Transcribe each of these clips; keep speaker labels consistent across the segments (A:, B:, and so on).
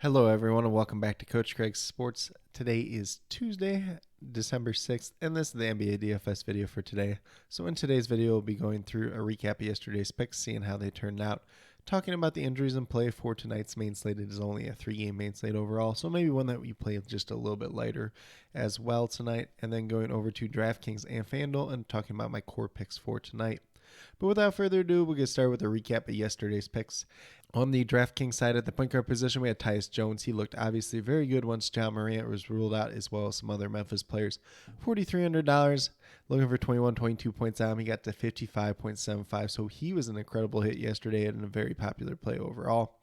A: Hello, everyone, and welcome back to Coach Craig's Sports. Today is Tuesday, December 6th, and this is the NBA DFS video for today. So in today's video, we'll be going through a recap of yesterday's picks, seeing how they turned out, talking about the injuries in play for tonight's main slate. It is only a 3-game main slate overall, so maybe one that we play just a little bit lighter as well tonight, and then going over to DraftKings and FanDuel and talking about my core picks for tonight. But without further ado, we'll get started with a recap of yesterday's picks. On the DraftKings side, at the point guard position, we had Tyus Jones. He looked obviously very good once John Morant was ruled out, as well as some other Memphis players. $4,300, looking for 22 points out. He got to 55.75, so he was an incredible hit yesterday and a very popular play overall.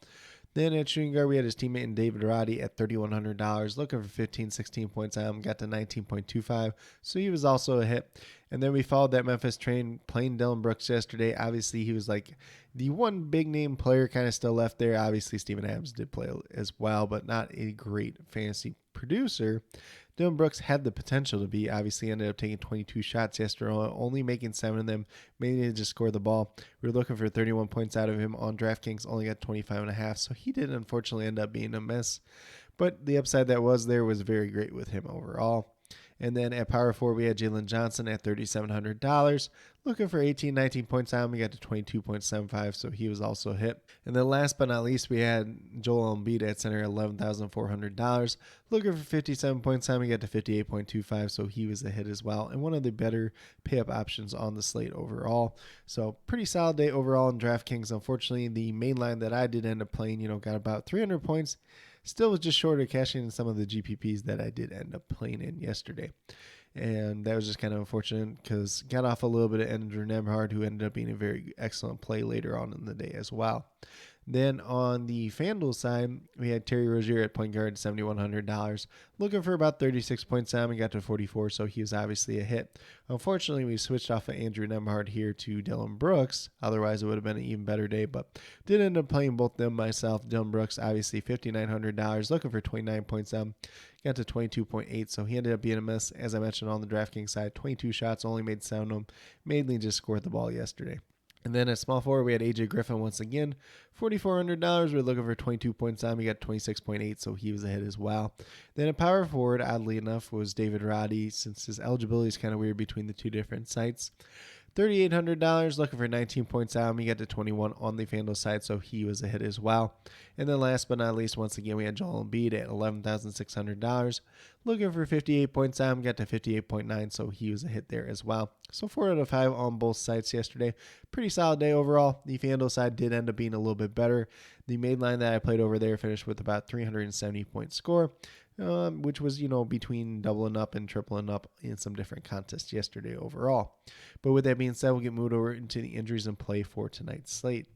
A: Then at shooting guard, we had his teammate in David Roddy at $3,100, looking for 16 points out. Got to 19.25, so he was also a hit. And then we followed that Memphis train playing Dillon Brooks yesterday. Obviously, he was like the one big name player kind of still left there. Obviously, Steven Adams did play as well, but not a great fantasy producer. Dillon Brooks had the potential to be. Obviously, ended up taking 22 shots yesterday, only making 7 of them. Mainly to just score the ball. We were looking for 31 points out of him on DraftKings, only got 25.5, so he did unfortunately end up being a miss. But the upside that was there was very great with him overall. And then at power forward, we had Jalen Johnson at $3,700, looking for 19 points out. We got to 22.75, so he was also hit. And then last but not least, we had Joel Embiid at center at $11,400, looking for 57 points out. We got to 58.25, so he was a hit as well, and one of the better pay-up options on the slate overall. So pretty solid day overall in DraftKings. Unfortunately, the main line that I did end up playing, got about 300 points. Still was just short of cashing in some of the GPPs that I did end up playing in yesterday. And that was just kind of unfortunate because got off a little bit of Andrew Nembhard, who ended up being a very excellent play later on in the day as well. Then on the FanDuel side, we had Terry Rozier at point guard, $7,100, looking for about 36 points out. He got to 44, so he was obviously a hit. Unfortunately, we switched off of Andrew Nembhard here to Dillon Brooks. Otherwise, it would have been an even better day, but did end up playing both them myself. Dillon Brooks, obviously $5,900, looking for 29 points out. Got to 22.8, so he ended up being a miss. As I mentioned on the DraftKings side, 22 shots, only made 7 of them. Mainly just scored the ball yesterday. And then at small forward, we had AJ Griffin once again, $4,400. We're looking for 22 points on. He got 26.8, so he was a hit as well. Then at power forward, oddly enough, was David Roddy, since his eligibility is kind of weird between the two different sites. $3,800, looking for 19 points out. He got to 21 on the FanDuel side, so he was a hit as well. And then last but not least, once again, we had Joel Embiid at $11,600, looking for 58 points out. Got to 58.9, so he was a hit there as well. So 4 out of 5 on both sites yesterday. Pretty solid day overall. The FanDuel side did end up being a little bit better. The main line that I played over there finished with about 370 point score. Which was, between doubling up and tripling up in some different contests yesterday overall. But with that being said, we'll get moved over into the injuries in play for tonight's slate.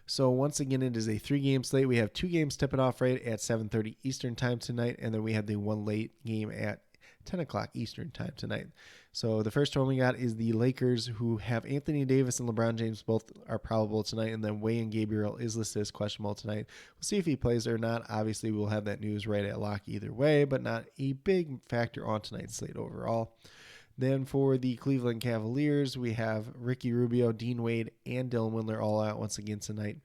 A: So once again, it is a 3-game slate. We have 2 games tipping off right at 7:30 Eastern time tonight, and then we have the one late game at 10 o'clock Eastern time tonight. So the first one we got is the Lakers, who have Anthony Davis and LeBron James both are probable tonight, and then Wayne Gabriel is listed as questionable tonight. We'll see if he plays or not. Obviously, we'll have that news right at lock either way, but not a big factor on tonight's slate overall. Then for the Cleveland Cavaliers, we have Ricky Rubio, Dean Wade, and Dylan Windler all out once again tonight.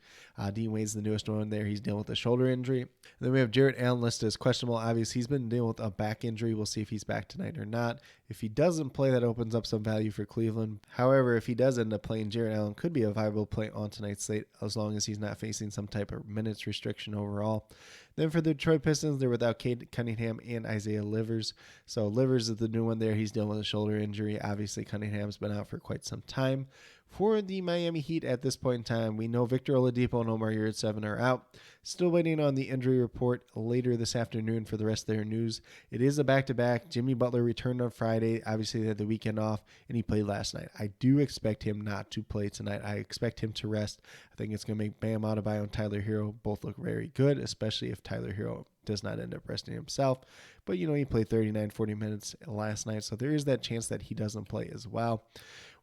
A: Dean Wade's the newest one there. He's dealing with a shoulder injury. And then we have Jarrett Allen listed as questionable. Obviously, he's been dealing with a back injury. We'll see if he's back tonight or not. If he doesn't play, that opens up some value for Cleveland. However, if he does end up playing, Jarrett Allen could be a viable play on tonight's slate as long as he's not facing some type of minutes restriction overall. Then for the Detroit Pistons, they're without Cade Cunningham and Isaiah Livers. So Livers is the new one there. He's dealing with a shoulder injury. Obviously, Cunningham's been out for quite some time. For the Miami Heat at this point in time, we know Victor Oladipo and Omar Yurtseven are out. Still waiting on the injury report later this afternoon for the rest of their news. It is a back-to-back. Jimmy Butler returned on Friday. Obviously, they had the weekend off, and he played last night. I do expect him not to play tonight. I expect him to rest. I think it's going to make Bam Adebayo and Tyler Hero both look very good, especially if Tyler Hero does not end up resting himself. But, he played 39, 40 minutes last night, so there is that chance that he doesn't play as well.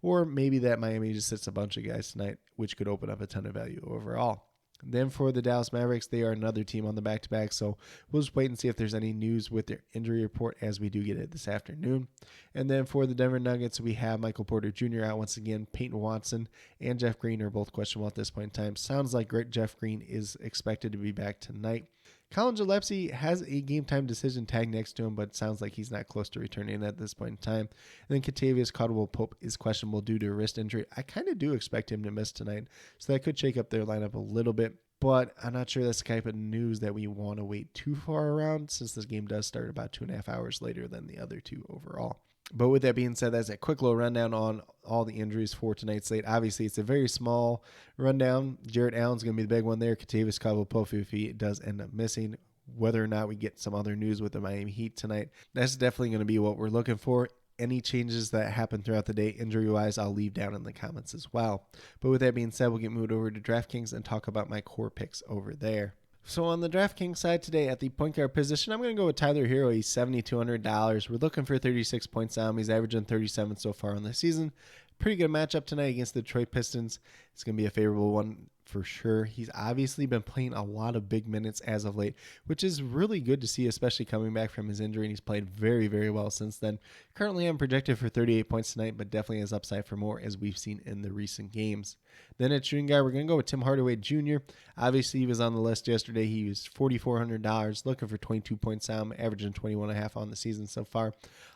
A: Or maybe that Miami just sits a bunch of guys tonight, which could open up a ton of value overall. Then for the Dallas Mavericks, they are another team on the back-to-back, so we'll just wait and see if there's any news with their injury report as we do get it this afternoon. And then for the Denver Nuggets, we have Michael Porter Jr. out once again. Peyton Watson and Jeff Green are both questionable at this point in time. Sounds like Jeff Green is expected to be back tonight. Colin Gillespie has a game time decision tag next to him, but it sounds like he's not close to returning at this point in time. And then Kentavious Caldwell-Pope is questionable due to a wrist injury. I kind of do expect him to miss tonight, so that could shake up their lineup a little bit. But I'm not sure that's the type of news that we want to wait too far around, since this game does start about 2.5 hours later than the other two overall. But with that being said, that's a quick little rundown on all the injuries for tonight's slate. Obviously, it's a very small rundown. Jarrett Allen's going to be the big one there. Kentavious Caldwell-Pope, if he does end up missing. Whether or not we get some other news with the Miami Heat tonight, that's definitely going to be what we're looking for. Any changes that happen throughout the day, injury-wise, I'll leave down in the comments as well. But with that being said, we'll get moved over to DraftKings and talk about my core picks over there. So on the DraftKings side today, at the point guard position, I'm going to go with Tyler Hero. He's $7,200. We're looking for 36 points down. He's averaging 37 so far on the season. Pretty good matchup tonight against the Detroit Pistons. It's going to be a favorable one for sure. He's obviously been playing a lot of big minutes as of late, which is really good to see, especially coming back from his injury, and he's played very, very well since then. Currently, I'm projected for 38 points tonight, but definitely has upside for more, as we've seen in the recent games. Then at shooting guard, we're going to go with Tim Hardaway Jr. Obviously, he was on the list yesterday. He was $4,400, looking for 22 points down, averaging 21.5 on the season so far.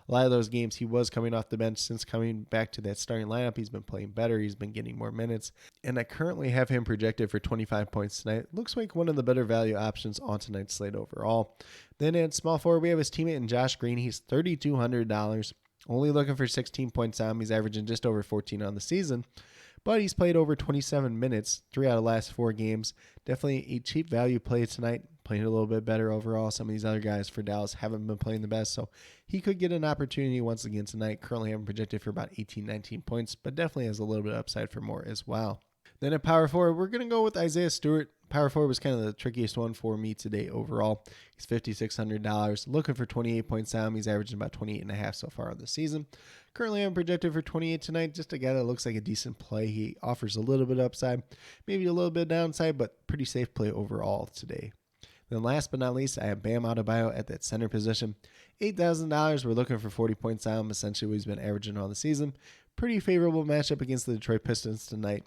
A: A lot of those games, he was coming off the bench. Since coming back to that starting lineup, he's been playing better. He's been getting more minutes. And I currently have him projected for 25 points tonight. Looks like one of the better value options on tonight's slate overall. Then at small forward, we have his teammate in Josh Green. He's $3,200. Only looking for 16 points down. He's averaging just over 14 on the season. But he's played over 27 minutes, 3 out of the last 4 games. Definitely a cheap value play tonight. Playing a little bit better overall. Some of these other guys for Dallas haven't been playing the best, so he could get an opportunity once again tonight. Currently having projected for about 18, 19 points, but definitely has a little bit of upside for more as well. Then at power forward, we're going to go with Isaiah Stewart. Power forward was kind of the trickiest one for me today overall. He's $5,600. Looking for 28 points down. He's averaging about 28.5 so far on the season. Currently, I'm projected for 28 tonight. Just a guy that looks like a decent play. He offers a little bit of upside, maybe a little bit of downside, but pretty safe play overall today. Then last but not least, I have Bam Adebayo at that center position. $8,000. We're looking for 40 points down, essentially what he's been averaging all the season. Pretty favorable matchup against the Detroit Pistons tonight.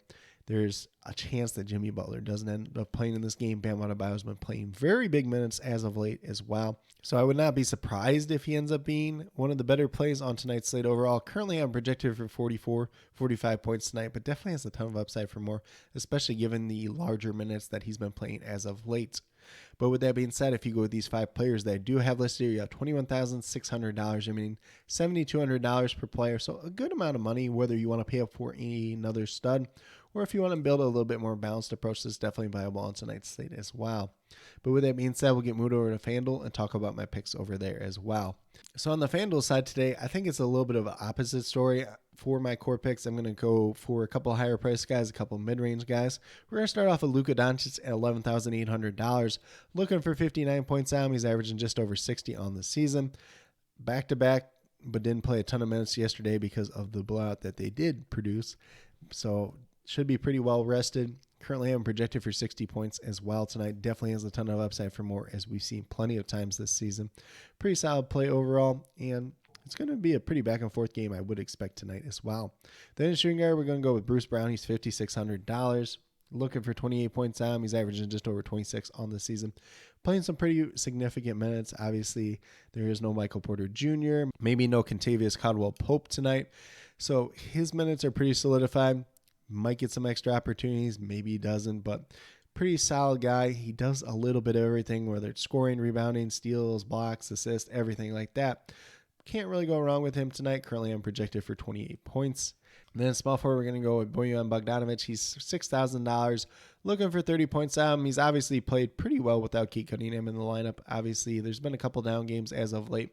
A: There's a chance that Jimmy Butler doesn't end up playing in this game. Bam Adebayo has been playing very big minutes as of late as well. So I would not be surprised if he ends up being one of the better plays on tonight's slate overall. Currently, I'm projected for 44, 45 points tonight, but definitely has a ton of upside for more, especially given the larger minutes that he's been playing as of late. But with that being said, if you go with these 5 players that I do have listed here, you have $21,600, meaning $7,200 per player. So a good amount of money, whether you want to pay up for another stud or if you want to build a little bit more balanced approach, this is definitely viable on tonight's slate as well. But with that being said, we'll get moved over to FanDuel and talk about my picks over there as well. So on the FanDuel side today, I think it's a little bit of an opposite story. For my core picks, I'm going to go for a couple higher price guys, a couple mid-range guys. We're going to start off with Luka Doncic at $11,800. Looking for 59 points down. He's averaging just over 60 on the season. Back-to-back, but didn't play a ton of minutes yesterday because of the blowout that they did produce. So should be pretty well rested. Currently, I'm projected for 60 points as well tonight. Definitely has a ton of upside for more, as we've seen plenty of times this season. Pretty solid play overall, and it's going to be a pretty back-and-forth game I would expect tonight as well. Then in shooting guard, we're going to go with Bruce Brown. He's $5,600. Looking for 28 points down. He's averaging just over 26 on the season. Playing some pretty significant minutes. Obviously, there is no Michael Porter Jr., maybe no Kentavious Caldwell-Pope tonight. So his minutes are pretty solidified. Might get some extra opportunities. Maybe he doesn't, but pretty solid guy. He does a little bit of everything, whether it's scoring, rebounding, steals, blocks, assists, everything like that. Can't really go wrong with him tonight. Currently, I'm projected for 28 points. And then small forward, we're going to go with Bojan Bogdanovic. He's $6,000. Looking for 30 points down. He's obviously played pretty well without Kate Cunningham in the lineup. Obviously, there's been a couple down games as of late.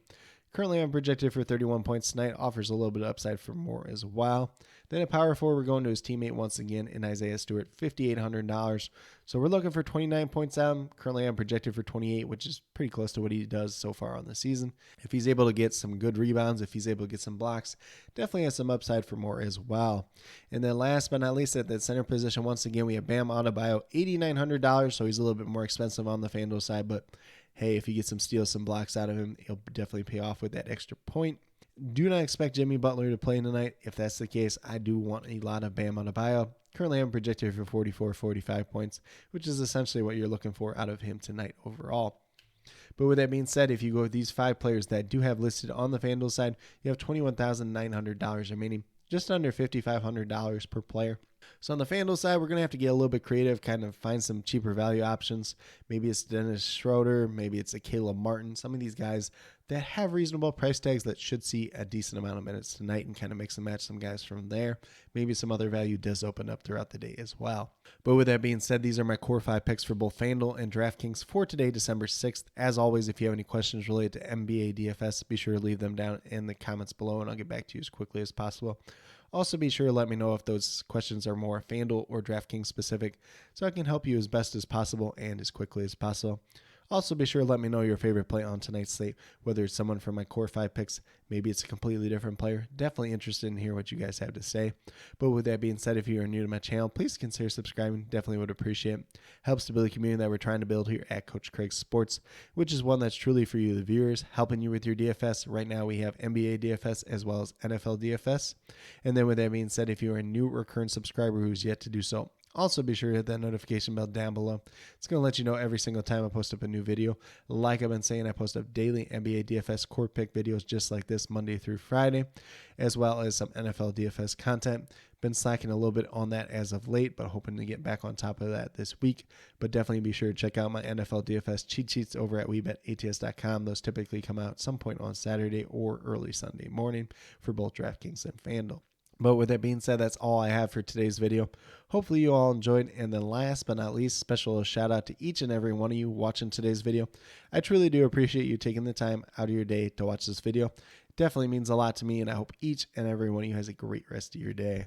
A: Currently, I'm projected for 31 points tonight. Offers a little bit of upside for more as well. Then at power forward, we're going to his teammate once again in Isaiah Stewart, $5,800. So we're looking for 29 points down. Currently, I'm projected for 28, which is pretty close to what he does so far on the season. If he's able to get some good rebounds, if he's able to get some blocks, definitely has some upside for more as well. And then last but not least, at that center position, once again, we have Bam Adebayo, $8,900. So he's a little bit more expensive on the FanDuel side, but hey, if you get some steals, some blocks out of him, he'll definitely pay off with that extra point. Do not expect Jimmy Butler to play tonight. If that's the case, I do want a lot of Bam Adebayo. Currently, I'm projected for 44, 45 points, which is essentially what you're looking for out of him tonight overall. But with that being said, if you go with these 5 players that I do have listed on the FanDuel side, you have $21,900 remaining, just under $5,500 per player. So on the FanDuel side, we're going to have to get a little bit creative, kind of find some cheaper value options. Maybe it's Dennis Schroeder, maybe it's a Caleb Martin, some of these guys that have reasonable price tags that should see a decent amount of minutes tonight, and kind of mix and match some guys from there. Maybe some other value does open up throughout the day as well. But with that being said, these are my core 5 picks for both FanDuel and DraftKings for today, December 6th. As always, if you have any questions related to NBA DFS, be sure to leave them down in the comments below, and I'll get back to you as quickly as possible. Also, be sure to let me know if those questions are more FanDuel or DraftKings specific, so I can help you as best as possible and as quickly as possible. Also, be sure to let me know your favorite play on tonight's slate, whether it's someone from my core 5 picks, maybe it's a completely different player. Definitely interested in hearing what you guys have to say. But with that being said, if you are new to my channel, please consider subscribing. Definitely would appreciate it. Helps to build a community that we're trying to build here at CoachCraigSports, which is one that's truly for you, the viewers, helping you with your DFS. Right now, we have NBA DFS as well as NFL DFS. And then with that being said, if you are a new or current subscriber who's yet to do so, also be sure to hit that notification bell down below. It's going to let you know every single time I post up a new video. Like I've been saying, I post up daily NBA DFS core pick videos just like this Monday through Friday, as well as some NFL DFS content. Been slacking a little bit on that as of late, but hoping to get back on top of that this week. But definitely be sure to check out my NFL DFS cheat sheets over at WeBetATS.com. Those typically come out at some point on Saturday or early Sunday morning for both DraftKings and FanDuel. But with that being said, that's all I have for today's video. Hopefully you all enjoyed. And then last but not least, special shout out to each and every one of you watching today's video. I truly do appreciate you taking the time out of your day to watch this video. It definitely means a lot to me, and I hope each and every one of you has a great rest of your day.